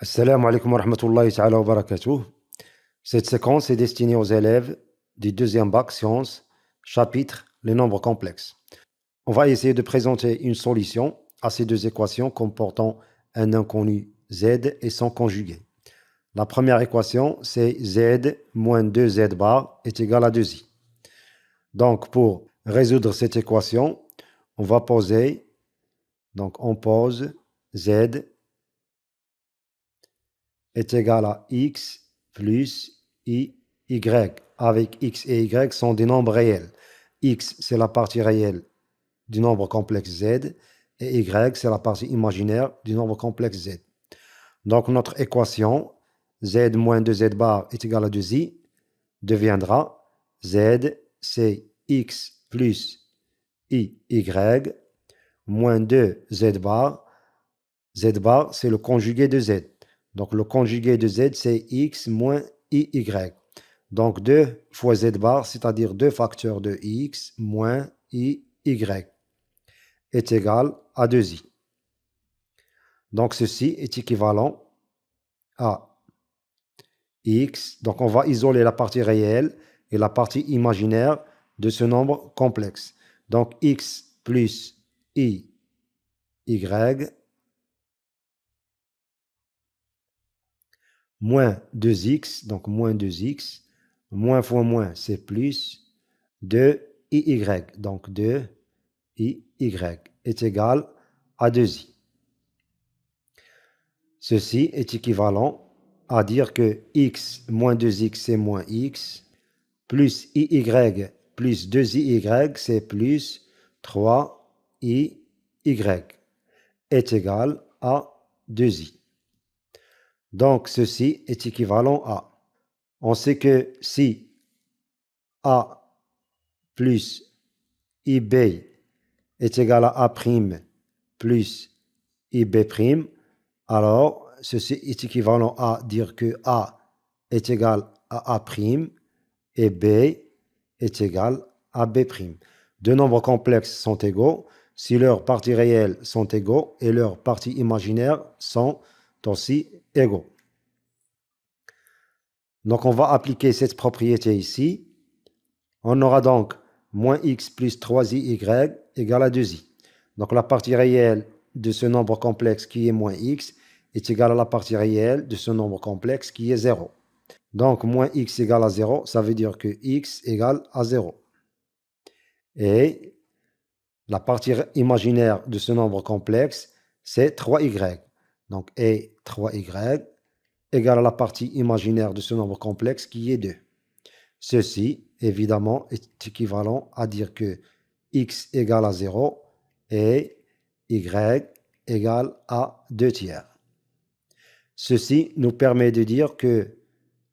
Assalamu alaikum wa rahmatullahi ta'ala wa barakatuh. Cette séquence est destinée aux élèves du deuxième bac sciences, chapitre les nombres complexes. On va essayer de présenter une solution à ces deux équations comportant un inconnu z et son conjugué. La première équation, c'est z moins 2z bar est égal à 2i. Donc, pour résoudre cette équation, on va poser, on pose z est égal à x plus y, avec x et y sont des nombres réels. X, c'est la partie réelle du nombre complexe z, et y, c'est la partie imaginaire du nombre complexe z. Donc, notre équation, z moins 2z bar est égal à 2i, deviendra z, c'est x plus y moins 2z bar. Z bar, c'est le conjugué de z. Donc, le conjugué de z, c'est x moins iy. Donc, 2 fois z bar, c'est-à-dire 2 facteurs de x moins iy, est égal à 2i. Donc, ceci est équivalent à x. Donc, on va isoler la partie réelle et la partie imaginaire de ce nombre complexe. Donc, x plus iy moins 2x, donc moins 2x, moins fois moins, c'est plus 2iy, donc 2iy est égal à 2i. Ceci est équivalent à dire que x moins 2x, c'est moins x, plus iy plus 2iy, c'est plus 3iy, est égal à 2i. Donc, ceci est équivalent à, on sait que si A plus IB est égal à A' plus IB', alors ceci est équivalent à dire que A est égal à A' et B est égal à B'. Deux nombres complexes sont égaux si leurs parties réelles sont égaux et leurs parties imaginaires sont aussi égaux. Donc, on va appliquer cette propriété ici. On aura donc moins x plus 3iy égale à 2i. Donc, la partie réelle de ce nombre complexe qui est moins x est égale à la partie réelle de ce nombre complexe qui est 0. Donc, moins x égale à 0, ça veut dire que x égale à 0. Et la partie imaginaire de ce nombre complexe, c'est 3y. Donc, et 3y égale à la partie imaginaire de ce nombre complexe qui est 2. Ceci, évidemment, est équivalent à dire que x égale à 0 et y égale à 2 tiers. Ceci nous permet de dire que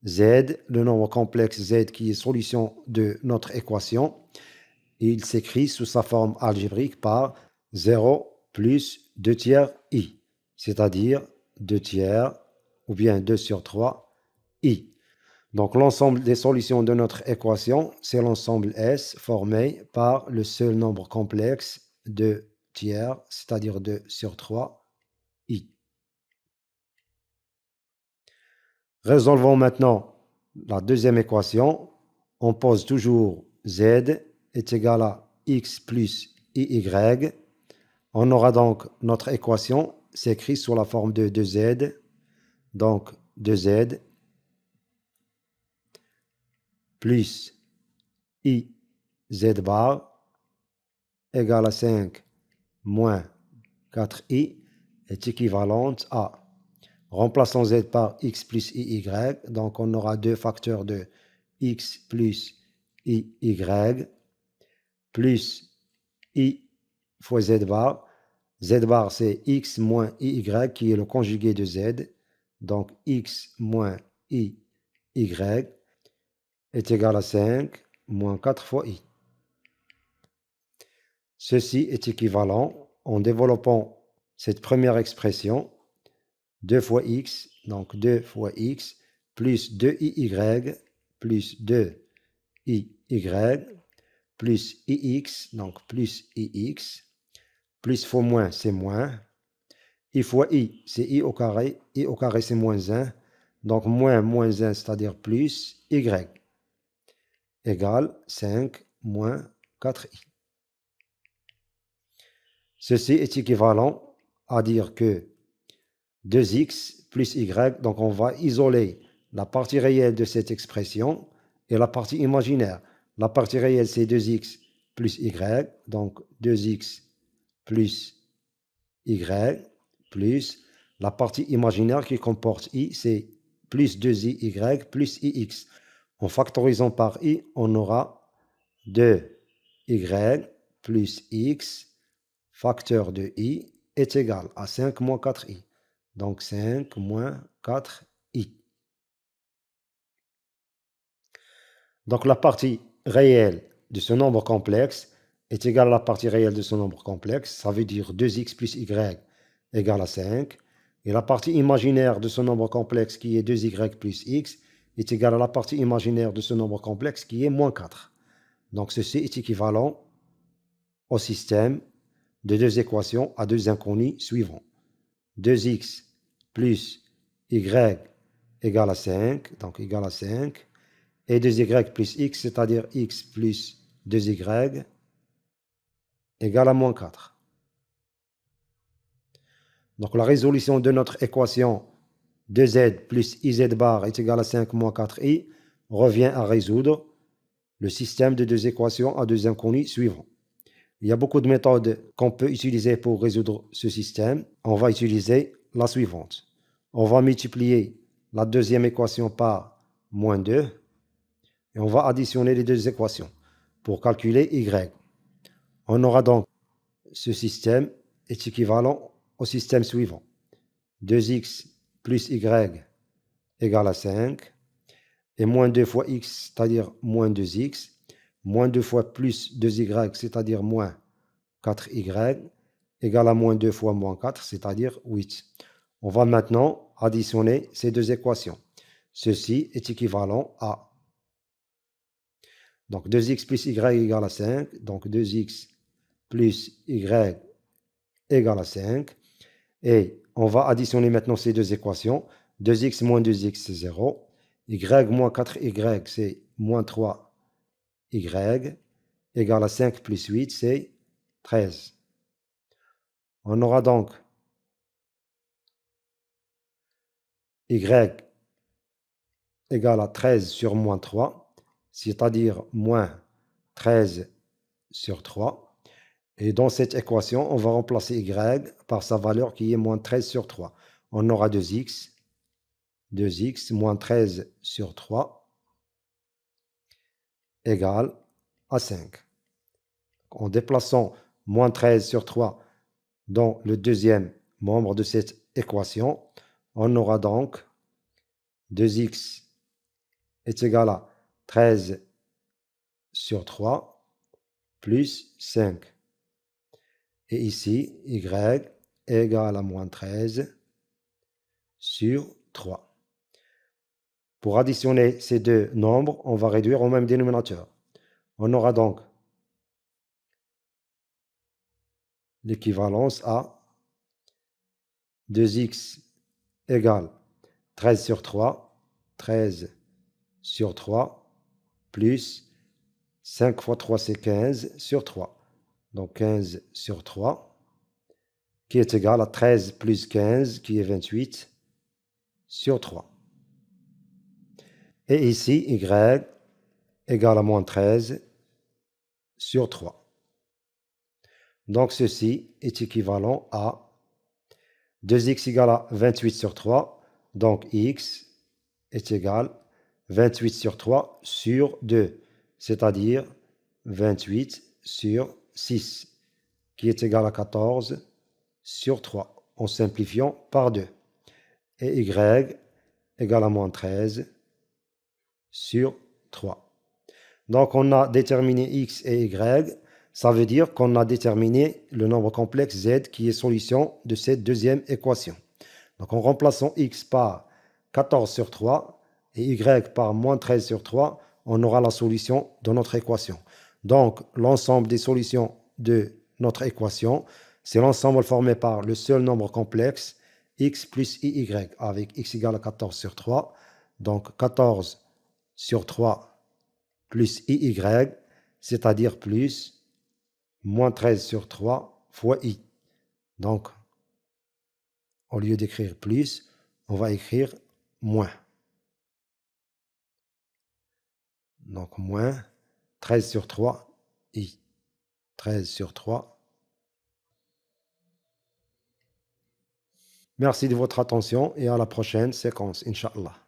z, le nombre complexe z qui est solution de notre équation, il s'écrit sous sa forme algébrique par 0 plus 2 tiers i, c'est-à-dire 2 tiers ou bien 2 sur 3 i. Donc, l'ensemble des solutions de notre équation, c'est l'ensemble S formé par le seul nombre complexe de tiers, c'est-à-dire 2 sur 3 i. Résolvons maintenant la deuxième équation. On pose toujours z est égal à x plus iy. On aura donc notre équation s'écrit sous la forme de 2z. Donc, 2z plus i z bar égale à 5 moins 4i est équivalente à, remplaçons z par x plus iy, donc on aura deux facteurs de x plus iy plus i fois z bar. Z bar, c'est x moins iy qui est le conjugué de z. Donc, x moins iy est égal à 5 moins 4 fois i. Ceci est équivalent, en développant cette première expression, 2 fois x, donc 2 fois x, plus 2iy, plus 2iy, plus ix, donc plus ix, plus fois moins, c'est moins. I fois i, c'est i au carré c'est moins 1, donc moins 1, c'est-à-dire plus y, égale 5 moins 4i. Ceci est équivalent à dire que 2x plus y, donc on va isoler la partie réelle de cette expression et la partie imaginaire. La partie réelle, c'est 2x plus y, donc 2x plus y, plus la partie imaginaire qui comporte i, c'est plus 2y plus ix. En factorisant par i, on aura 2y plus x, facteur de i, est égal à 5 moins 4i. Donc 5 moins 4i. Donc la partie réelle de ce nombre complexe est égale à la partie réelle de ce nombre complexe. Ça veut dire 2x plus y égale à 5. Et la partie imaginaire de ce nombre complexe qui est 2y plus x est égale à la partie imaginaire de ce nombre complexe qui est moins 4. Donc ceci est équivalent au système de deux équations à deux inconnues suivants. 2x plus y égale à 5, donc égale à 5, et 2y plus x, c'est-à-dire x plus 2y égale à moins 4. Donc la résolution de notre équation 2z plus iz bar est égal à 5 moins 4i revient à résoudre le système de deux équations à deux inconnues suivants. Il y a beaucoup de méthodes qu'on peut utiliser pour résoudre ce système. On va utiliser la suivante. On va multiplier la deuxième équation par moins 2 et on va additionner les deux équations pour calculer y. On aura donc ce système est équivalent au système suivant. 2x plus y égale à 5 et moins 2 fois x, c'est-à-dire moins 2x, moins 2 fois plus 2y, c'est-à-dire moins 4y, égale à moins 2 fois moins 4, c'est-à-dire 8. On va maintenant additionner ces deux équations. Ceci est équivalent à donc 2x plus y égale à 5, donc 2x plus y égale à 5. Et on va additionner maintenant ces deux équations. 2x moins 2x, c'est 0. Y moins 4y, c'est moins 3y, égale à 5 plus 8, c'est 13. On aura donc y égale à 13 sur moins 3, c'est-à-dire moins 13 sur 3. Et dans cette équation, on va remplacer y par sa valeur qui est moins 13 sur 3. On aura 2x moins 13 sur 3 égale à 5. En déplaçant moins 13 sur 3 dans le deuxième membre de cette équation, on aura donc 2x est égal à 13 sur 3 plus 5. Et ici, y égale à moins 13 sur 3. Pour additionner ces deux nombres, on va réduire au même dénominateur. On aura donc l'équivalence à 2x égale 13 sur 3, 13 sur 3, plus 5 fois 3, c'est 15 sur 3. Donc 15 sur 3, qui est égal à 13 plus 15, qui est 28 sur 3. Et ici, y égale à moins 13 sur 3. Donc ceci est équivalent à 2x égale à 28 sur 3. Donc x est égal à 28 sur 3 sur 2, c'est-à-dire 28 sur 6, qui est égal à 14 sur 3, en simplifiant par 2. Et y égale à moins 13 sur 3. Donc on a déterminé x et y. Ça veut dire qu'on a déterminé le nombre complexe z qui est solution de cette deuxième équation. Donc en remplaçant x par 14 sur 3 et y par moins 13 sur 3, on aura la solution de notre équation. Donc l'ensemble des solutions de notre équation, c'est l'ensemble formé par le seul nombre complexe x plus iy avec x égale à 14 sur 3. Donc 14 sur 3 plus iy, c'est-à-dire plus moins 13 sur 3 fois i. Donc, au lieu d'écrire plus, on va écrire moins. Donc, moins 13 sur 3 i. 13 sur 3. Merci de votre attention et à la prochaine séquence, Inch'Allah.